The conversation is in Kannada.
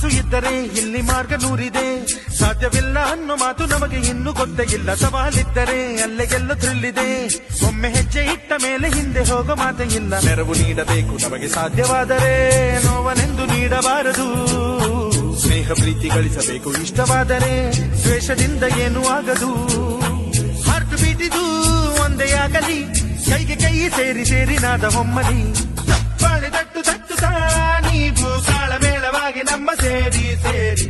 ಮನಸ್ಸು ಇದ್ದರೆ ಇಲ್ಲಿ ಮಾರ್ಗ ನೂರಿದೆ. ಸಾಧ್ಯವಿಲ್ಲ ಅನ್ನೋ ಮಾತು ನಮಗೆ ಇನ್ನೂ ಗೊತ್ತೇ ಇಲ್ಲ. ಸವಾಲಿದ್ದರೆ ಅಲ್ಲೆಗೆಲ್ಲ ಥ್ರಿಲ್ಲಿದೆ. ಒಮ್ಮೆ ಹೆಜ್ಜೆ ಇಟ್ಟ ಮೇಲೆ ಹಿಂದೆ ಹೋಗೋ ಮಾತೇ ಇಲ್ಲ. ನೆರವು ನೀಡಬೇಕು ನಮಗೆ ಸಾಧ್ಯವಾದರೆ, ನೋವನೆಂದು ನೀಡಬಾರದು. ಸ್ನೇಹ ಪ್ರೀತಿ ಗಳಿಸಬೇಕು ಇಷ್ಟವಾದರೆ, ದ್ವೇಷದಿಂದ ಏನೂ ಆಗದು. ಹಾರ್ಟ್ ಬೀಟಿದು ಒಂದೇ ಆಗಲಿ, ಕೈಗೆ ಕೈ ಸೇರಿ ಸೇರಿ ನಾದ ಹೊಮ್ಮಲಿ. ಚಪ್ಪಾಳೆ ತಟ್ಟು ತಟ್ಟುತ್ತಾ ನೀವು ತಾಳಮೇಳವಾಗಿ ನಮ್ಮ ಸೇರಿ ಸೇರಿ